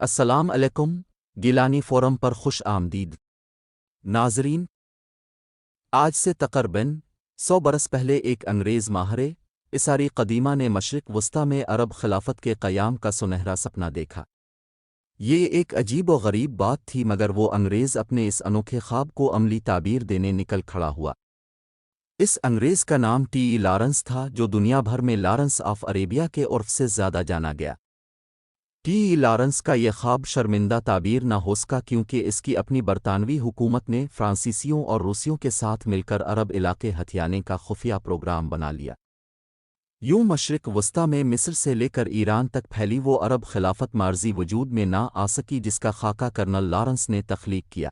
السلام علیکم گیلانی فورم پر خوش آمدید ناظرین، آج سے تقریباً 100 برس پہلے ایک انگریز ماہر اثاری قدیمہ نے مشرق وسطی میں عرب خلافت کے قیام کا سنہرا سپنا دیکھا۔ یہ ایک عجیب و غریب بات تھی، مگر وہ انگریز اپنے اس انوکھے خواب کو عملی تعبیر دینے نکل کھڑا ہوا۔ اس انگریز کا نام ٹی لارنس تھا، جو دنیا بھر میں لارنس آف عربیہ کے عرف سے زیادہ جانا گیا۔ ٹی لارنس کا یہ خواب شرمندہ تعبیر نہ ہو سکا، کیونکہ اس کی اپنی برطانوی حکومت نے فرانسیسیوں اور روسیوں کے ساتھ مل کر عرب علاقے ہتھیانے کا خفیہ پروگرام بنا لیا۔ یوں مشرق وسطی میں مصر سے لے کر ایران تک پھیلی وہ عرب خلافت مارزی وجود میں نہ آ سکی جس کا خاکہ کرنل لارنس نے تخلیق کیا۔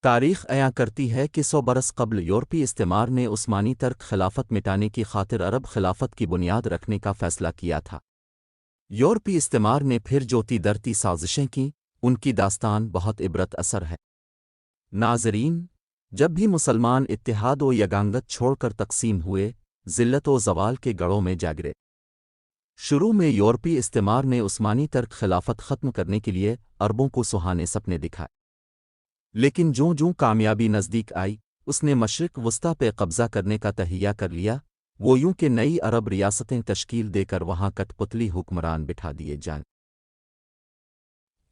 تاریخ عیاں کرتی ہے کہ 100 برس قبل یورپی استعمار نے عثمانی ترک خلافت مٹانے کی خاطر عرب خلافت کی بنیاد رکھنے کا فیصلہ کیا تھا۔ یورپی استعمار نے پھر جوتی درتی سازشیں کیں، ان کی داستان بہت عبرت اثر ہے۔ ناظرین، جب بھی مسلمان اتحاد و یگانگت چھوڑ کر تقسیم ہوئے، ذلت و زوال کے گڑھوں میں جا گرے۔ شروع میں یورپی استعمار نے عثمانی ترک خلافت ختم کرنے کے لیے عربوں کو سہانے سپنے دکھائے، لیکن جوں جوں کامیابی نزدیک آئی، اس نے مشرق وسطی پہ قبضہ کرنے کا تہیہ کر لیا۔ وہ یوں کہ نئی عرب ریاستیں تشکیل دے کر وہاں کٹ پتلی حکمران بٹھا دیے جائیں۔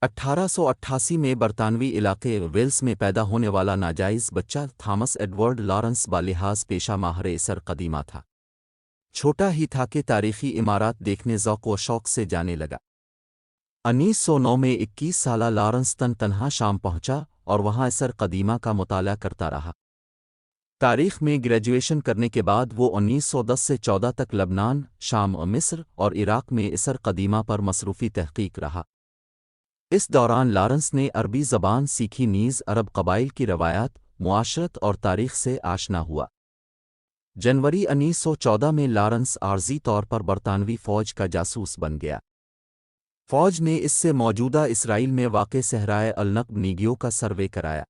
1888 میں برطانوی علاقے ویلس میں پیدا ہونے والا ناجائز بچہ تھامس ایڈورڈ لارنس بالحاظ پیشہ ماہر اثر قدیمہ تھا۔ چھوٹا ہی تھا کہ تاریخی عمارات دیکھنے ذوق و شوق سے جانے لگا۔ 1909 میں 21 سالہ لارنس تنہا شام پہنچا اور وہاں اثر قدیمہ کا مطالعہ کرتا رہا۔ تاریخ میں گریجویشن کرنے کے بعد وہ 1910 سے 14 تک لبنان، شام، مصر اور عراق میں اثر قدیمہ پر مصروفی تحقیق رہا۔ اس دوران لارنس نے عربی زبان سیکھی، نیز عرب قبائل کی روایات، معاشرت اور تاریخ سے آشنا ہوا۔ جنوری 1914 میں لارنس عارضی طور پر برطانوی فوج کا جاسوس بن گیا۔ فوج نے اس سے موجودہ اسرائیل میں واقع صحرائے النقب نیگیو کا سروے کرایا۔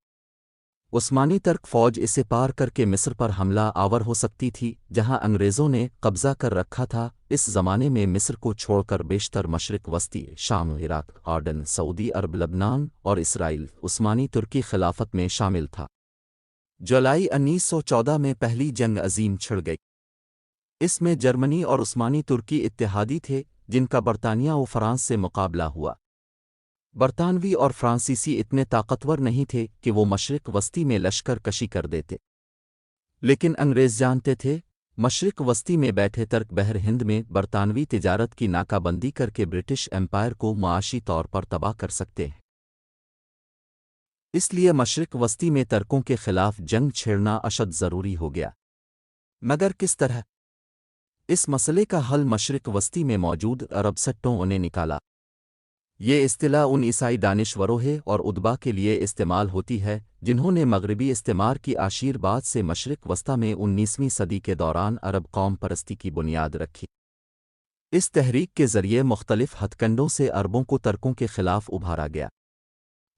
عثمانی ترک فوج اسے پار کر کے مصر پر حملہ آور ہو سکتی تھی، جہاں انگریزوں نے قبضہ کر رکھا تھا۔ اس زمانے میں مصر کو چھوڑ کر بیشتر مشرق وسطی، شام، عراق، اردن، سعودی عرب، لبنان اور اسرائیل عثمانی ترکی خلافت میں شامل تھا۔ جولائی 1914 میں پہلی جنگ عظیم چھڑ گئی۔ اس میں جرمنی اور عثمانی ترکی اتحادی تھے، جن کا برطانیہ و فرانس سے مقابلہ ہوا۔ برطانوی اور فرانسیسی اتنے طاقتور نہیں تھے کہ وہ مشرق وسطی میں لشکر کشی کر دیتے، لیکن انگریز جانتے تھے مشرق وسطی میں بیٹھے ترک بحر ہند میں برطانوی تجارت کی ناکہ بندی کر کے برٹش ایمپائر کو معاشی طور پر تباہ کر سکتے ہیں۔ اس لیے مشرق وسطی میں ترکوں کے خلاف جنگ چھیڑنا اشد ضروری ہو گیا۔ مگر کس طرح؟ اس مسئلے کا حل مشرق وسطی میں موجود عرب سٹوں نے نکالا۔ یہ اصطلاح ان عیسائی دانشوروں اور ادبا کے لیے استعمال ہوتی ہے جنہوں نے مغربی استعمار کی آشیرواد سے مشرق وسطی میں 19ویں صدی کے دوران عرب قوم پرستی کی بنیاد رکھی۔ اس تحریک کے ذریعے مختلف ہتھ کنڈوں سے عربوں کو ترکوں کے خلاف ابھارا گیا۔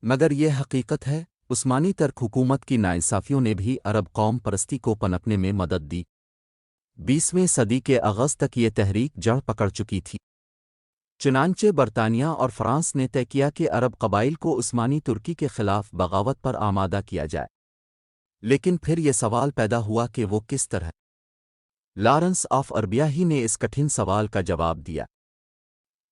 مگر یہ حقیقت ہے، عثمانی ترک حکومت کی ناانصافیوں نے بھی عرب قوم پرستی کو پنپنے میں مدد دی۔ 20ویں صدی کے آغاز تک یہ تحریک جڑ پکڑ چکی تھی۔ چنانچہ برطانیہ اور فرانس نے طے کیا کہ عرب قبائل کو عثمانی ترکی کے خلاف بغاوت پر آمادہ کیا جائے۔ لیکن پھر یہ سوال پیدا ہوا کہ وہ کس طرح؟ لارنس آف عربیہ ہی نے اس کٹھن سوال کا جواب دیا۔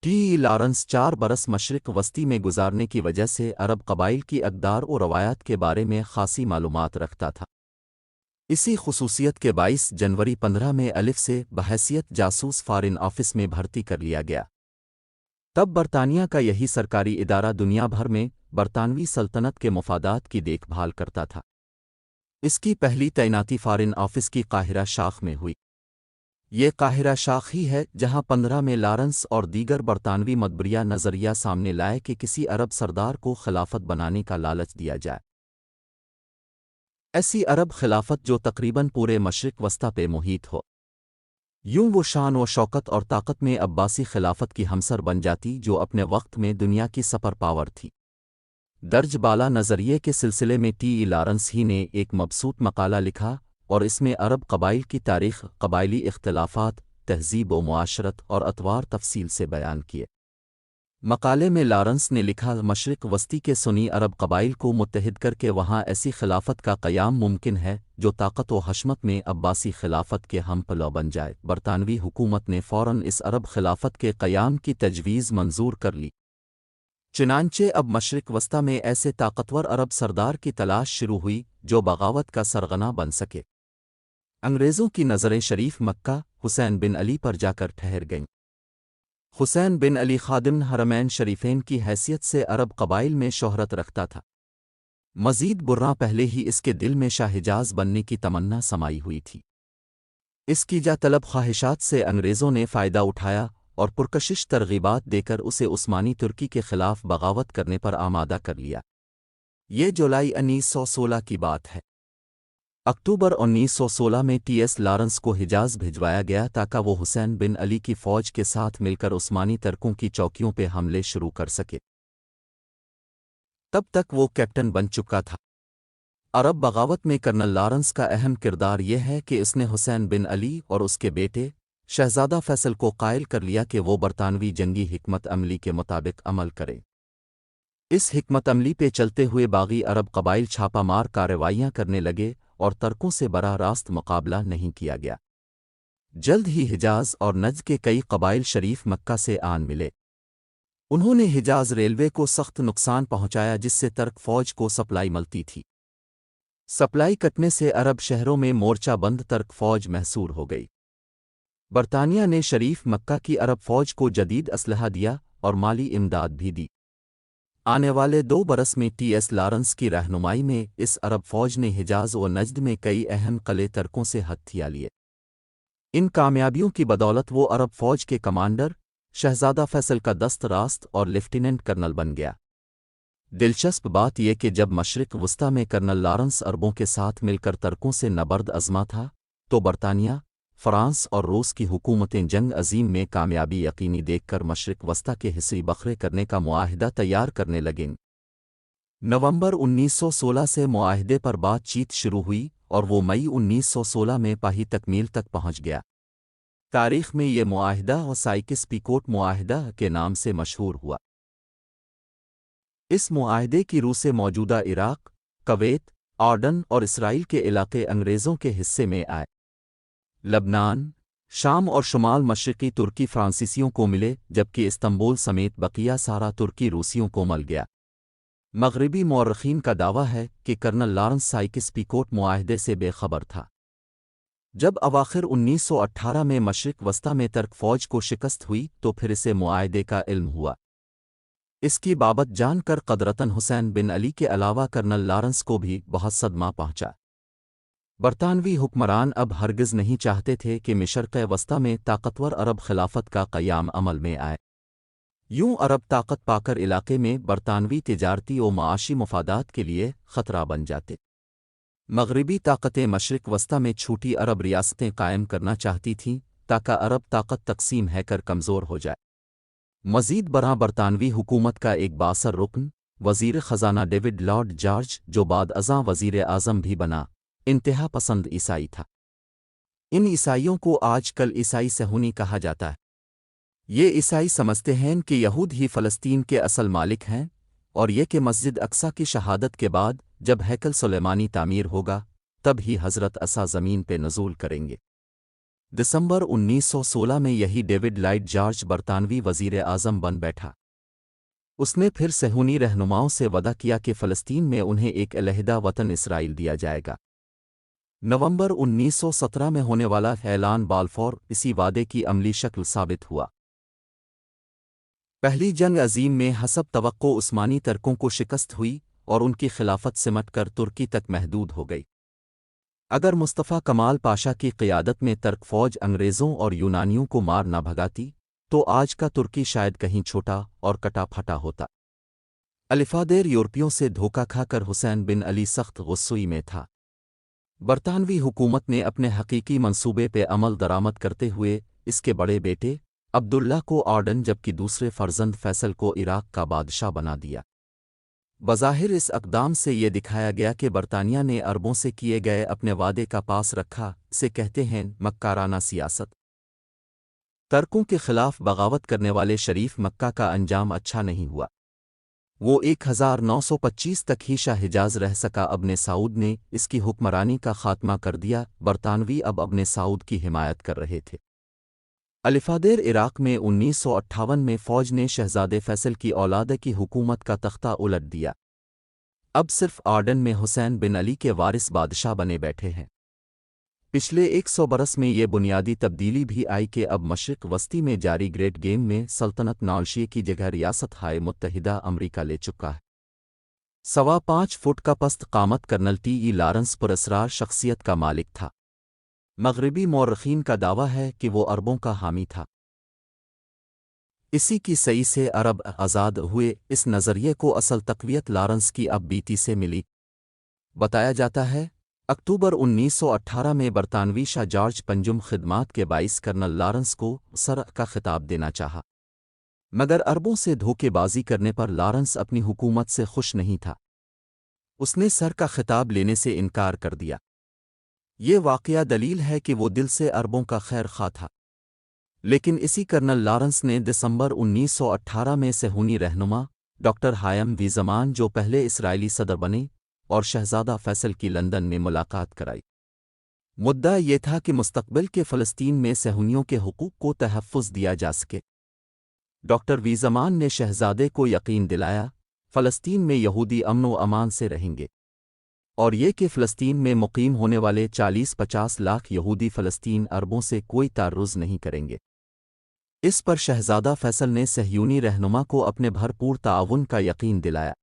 ٹی لارنس 4 برس مشرق وسطی میں گزارنے کی وجہ سے عرب قبائل کی اقدار و روایات کے بارے میں خاصی معلومات رکھتا تھا۔ اسی خصوصیت کے باعث جنوری 15 میں الف سے بحیثیت جاسوس فارن آفس میں بھرتی کر لیا گیا۔ تب برطانیہ کا یہی سرکاری ادارہ دنیا بھر میں برطانوی سلطنت کے مفادات کی دیکھ بھال کرتا تھا۔ اس کی پہلی تعیناتی فارن آفس کی قاہرہ شاخ میں ہوئی۔ یہ قاہرہ شاخ ہی ہے جہاں 15 میں لارنس اور دیگر برطانوی مدبریہ نظریہ سامنے لائے کہ کسی عرب سردار کو خلافت بنانے کا لالچ دیا جائے۔ ایسی عرب خلافت جو تقریباً پورے مشرق وسطی پہ محیط ہو۔ یوں وہ شان و شوکت اور طاقت میں عباسی خلافت کی ہمسر بن جاتی، جو اپنے وقت میں دنیا کی سپر پاور تھی۔ درج بالا نظریے کے سلسلے میں ٹی لارنس ہی نے ایک مبسوط مقالہ لکھا اور اس میں عرب قبائل کی تاریخ، قبائلی اختلافات، تہذیب و معاشرت اور اطوار تفصیل سے بیان کیے۔ مقالے میں لارنس نے لکھا، مشرق وسطی کے سنی عرب قبائل کو متحد کر کے وہاں ایسی خلافت کا قیام ممکن ہے جو طاقت و حشمت میں عباسی خلافت کے ہم پلو بن جائے۔ برطانوی حکومت نے فوراً اس عرب خلافت کے قیام کی تجویز منظور کر لی۔ چنانچہ اب مشرق وسطی میں ایسے طاقتور عرب سردار کی تلاش شروع ہوئی جو بغاوت کا سرغنہ بن سکے۔ انگریزوں کی نظریں شریف مکہ حسین بن علی پر جا کر ٹھہر گئیں۔ حسین بن علی خادم حرمین شریفین کی حیثیت سے عرب قبائل میں شہرت رکھتا تھا۔ مزید برآں پہلے ہی اس کے دل میں شاہ حجاز بننے کی تمنا سمائی ہوئی تھی۔ اس کی جا طلب خواہشات سے انگریزوں نے فائدہ اٹھایا اور پرکشش ترغیبات دے کر اسے عثمانی ترکی کے خلاف بغاوت کرنے پر آمادہ کر لیا۔ یہ جولائی 1916 کی بات ہے۔ اکتوبر 1916 میں ٹی ایس لارنس کو حجاز بھجوایا گیا تاکہ وہ حسین بن علی کی فوج کے ساتھ مل کر عثمانی ترکوں کی چوکیوں پہ حملے شروع کر سکے۔ تب تک وہ کیپٹن بن چکا تھا۔ عرب بغاوت میں کرنل لارنس کا اہم کردار یہ ہے کہ اس نے حسین بن علی اور اس کے بیٹے شہزادہ فیصل کو قائل کر لیا کہ وہ برطانوی جنگی حکمت عملی کے مطابق عمل کریں۔ اس حکمت عملی پہ چلتے ہوئے باغی عرب قبائل چھاپہ مار کارروائیاں کرنے لگے اور ترکوں سے براہ راست مقابلہ نہیں کیا گیا۔ جلد ہی حجاز اور نجد کے کئی قبائل شریف مکہ سے آن ملے۔ انہوں نے حجاز ریلوے کو سخت نقصان پہنچایا جس سے ترک فوج کو سپلائی ملتی تھی۔ سپلائی کٹنے سے عرب شہروں میں مورچہ بند ترک فوج محصور ہو گئی۔ برطانیہ نے شریف مکہ کی عرب فوج کو جدید اسلحہ دیا اور مالی امداد بھی دی۔ آنے والے 2 برس میں ٹی ایس لارنس کی رہنمائی میں اس عرب فوج نے حجاز و نجد میں کئی اہم قلعے ترکوں سے ہتھیا لیے۔ ان کامیابیوں کی بدولت وہ عرب فوج کے کمانڈر شہزادہ فیصل کا دست راست اور لیفٹیننٹ کرنل بن گیا۔ دلچسپ بات یہ کہ جب مشرق وسطی میں کرنل لارنس عربوں کے ساتھ مل کر ترکوں سے نبرد آزما تھا تو برطانیہ، فرانس اور روس کی حکومتیں جنگ عظیم میں کامیابی یقینی دیکھ کر مشرق وسطی کے حصے بکھرے کرنے کا معاہدہ تیار کرنے لگیں۔ نومبر 1916 سے معاہدے پر بات چیت شروع ہوئی اور وہ مئی 1916 میں پاہی تکمیل تک پہنچ گیا۔ تاریخ میں یہ معاہدہ اور سائکس پیکوٹ معاہدہ کے نام سے مشہور ہوا۔ اس معاہدے کی روح سے موجودہ عراق، کویت، اردن اور اسرائیل کے علاقے انگریزوں کے حصے میں آئے۔ لبنان، شام اور شمال مشرقی ترکی فرانسیسیوں کو ملے جبکہ استنبول سمیت بقیہ سارا ترکی روسیوں کو مل گیا۔ مغربی مورخین کا دعویٰ ہے کہ کرنل لارنس سائکس پیکوٹ معاہدے سے بے خبر تھا۔ جب اواخر 1918 میں مشرق وسطی میں ترک فوج کو شکست ہوئی تو پھر اسے معاہدے کا علم ہوا۔ اس کی بابت جان کر قدرتاً حسین بن علی کے علاوہ کرنل لارنس کو بھی بہت صدمہ پہنچا۔ برطانوی حکمران اب ہرگز نہیں چاہتے تھے کہ مشرق وسطی میں طاقتور عرب خلافت کا قیام عمل میں آئے۔ یوں عرب طاقت پا کر علاقے میں برطانوی تجارتی و معاشی مفادات کے لیے خطرہ بن جاتے۔ مغربی طاقتیں مشرق وسطی میں چھوٹی عرب ریاستیں قائم کرنا چاہتی تھیں تاکہ عرب طاقت تقسیم ہے کر کمزور ہو جائے۔ مزید برآں برطانوی حکومت کا ایک بااثر رکن وزیر خزانہ ڈیوڈ لارڈ جارج جو بعد ازاں وزیر اعظم بھی بنا، انتہا پسند عیسائی تھا۔ ان عیسائیوں کو آج کل عیسائی صہیونی کہا جاتا ہے۔ یہ عیسائی سمجھتے ہیں کہ یہود ہی فلسطین کے اصل مالک ہیں اور یہ کہ مسجد اقصیٰ کی شہادت کے بعد جب ہیکل سلیمانی تعمیر ہوگا تب ہی حضرت عیسیٰ زمین پہ نزول کریں گے۔ دسمبر 1916 میں یہی ڈیوڈ لائٹ جارج برطانوی وزیر اعظم بن بیٹھا۔ اس نے پھر صہیونی رہنماؤں سے وعدہ کیا کہ فلسطین میں انہیں ایک علیحدہ وطن اسرائیل دیا جائے گا۔ نومبر 1917 میں ہونے والا اعلان بالفور اسی وعدے کی عملی شکل ثابت ہوا۔ پہلی جنگ عظیم میں حسب توقع عثمانی ترکوں کو شکست ہوئی اور ان کی خلافت سمٹ کر ترکی تک محدود ہو گئی۔ اگر مصطفیٰ کمال پاشا کی قیادت میں ترک فوج انگریزوں اور یونانیوں کو مار نہ بھگاتی تو آج کا ترکی شاید کہیں چھوٹا اور کٹا پھٹا ہوتا۔ الفادیر یورپیوں سے دھوکہ کھا کر حسین بن علی سخت غصے میں تھا۔ برطانوی حکومت نے اپنے حقیقی منصوبے پہ عمل درآمد کرتے ہوئے اس کے بڑے بیٹے عبداللہ کو اردن جبکہ دوسرے فرزند فیصل کو عراق کا بادشاہ بنا دیا۔ بظاہر اس اقدام سے یہ دکھایا گیا کہ برطانیہ نے عربوں سے کیے گئے اپنے وعدے کا پاس رکھا، اسے کہتے ہیں مکارانہ سیاست۔ ترکوں کے خلاف بغاوت کرنے والے شریف مکہ کا انجام اچھا نہیں ہوا۔ وہ 1925 تک ہی شاہ حجاز رہ سکا۔ ابن سعود نے اس کی حکمرانی کا خاتمہ کر دیا۔ برطانوی اب ابن سعود کی حمایت کر رہے تھے۔ الفادیر عراق میں 1958 میں فوج نے شہزادے فیصل کی اولاد کی حکومت کا تختہ الٹ دیا۔ اب صرف آرڈن میں حسین بن علی کے وارث بادشاہ بنے بیٹھے ہیں۔ پچھلے 100 برس میں یہ بنیادی تبدیلی بھی آئی کہ اب مشرق وسطی میں جاری گریٹ گیم میں سلطنت نالشیہ کی جگہ ریاست ہائے متحدہ امریکہ لے چکا ہے۔ 5.25 فٹ کا پست قامت کرنل ٹی ای لارنس پراسرار شخصیت کا مالک تھا۔ مغربی مورخین کا دعویٰ ہے کہ وہ عربوں کا حامی تھا۔ اسی کی سعی سے عرب آزاد ہوئے۔ اس نظریے کو اصل تقویت لارنس کی اب بیتی سے ملی۔ بتایا جاتا ہے اکتوبر 1918 میں برطانوی شاہ جارج پنجم خدمات کے باعث کرنل لارنس کو سر کا خطاب دینا چاہا، مگر عربوں سے دھوکے بازی کرنے پر لارنس اپنی حکومت سے خوش نہیں تھا۔ اس نے سر کا خطاب لینے سے انکار کر دیا۔ یہ واقعہ دلیل ہے کہ وہ دل سے عربوں کا خیر خواہ تھا۔ لیکن اسی کرنل لارنس نے دسمبر 1918 میں صہیونی رہنما ڈاکٹر ہائم وی زمان، جو پہلے اسرائیلی صدر بنے، اور شہزادہ فیصل کی لندن میں ملاقات کرائی۔ مدعا یہ تھا کہ مستقبل کے فلسطین میں صہیونیوں کے حقوق کو تحفظ دیا جا سکے۔ ڈاکٹر وی زمان نے شہزادے کو یقین دلایا فلسطین میں یہودی امن و امان سے رہیں گے، اور یہ کہ فلسطین میں مقیم ہونے والے 40-50 لاکھ یہودی فلسطین عربوں سے کوئی تعرض نہیں کریں گے۔ اس پر شہزادہ فیصل نے صہیونی رہنما کو اپنے بھرپور تعاون کا یقین دلایا۔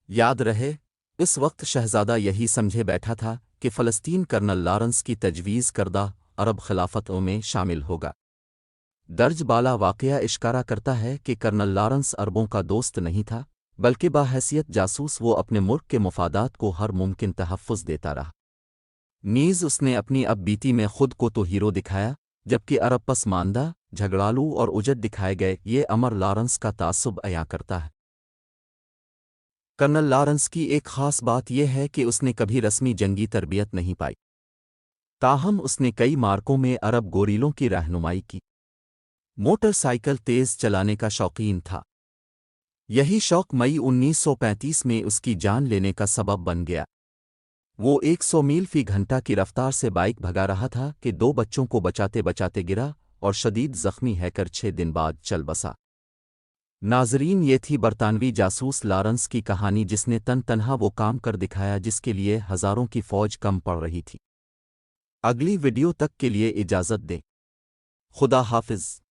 یاد رہے، اس وقت شہزادہ یہی سمجھے بیٹھا تھا کہ فلسطین کرنل لارنس کی تجویز کردہ عرب خلافتوں میں شامل ہوگا۔ درج بالا واقعہ اشارہ کرتا ہے کہ کرنل لارنس عربوں کا دوست نہیں تھا، بلکہ باحیثیت جاسوس وہ اپنے ملک کے مفادات کو ہر ممکن تحفظ دیتا رہا۔ نیز اس نے اپنی اب بیتی میں خود کو تو ہیرو دکھایا، جبکہ عرب پسماندہ، جھگڑالو اور اجٹ دکھائے گئے۔ یہ امر لارنس کا تعصب عیاں کرتا ہے۔ کرنل لارنس کی ایک خاص بات یہ ہے کہ اس نے کبھی رسمی جنگی تربیت نہیں پائی، تاہم اس نے کئی مارکوں میں عرب گوریلوں کی رہنمائی کی۔ موٹر سائیکل تیز چلانے کا شوقین تھا۔ یہی شوق مئی 1935 میں اس کی جان لینے کا سبب بن گیا۔ وہ 100 میل فی گھنٹہ کی رفتار سے بائک بھگا رہا تھا کہ 2 بچوں کو بچاتے بچاتے گرا اور شدید زخمی ہے کر 6 دن بعد چل بسا۔ ناظرین، یہ تھی برطانوی جاسوس لارنس کی کہانی، جس نے تنہا وہ کام کر دکھایا جس کے لیے ہزاروں کی فوج کم پڑ رہی تھی۔ اگلی ویڈیو تک کے لیے اجازت دیں۔ خدا حافظ۔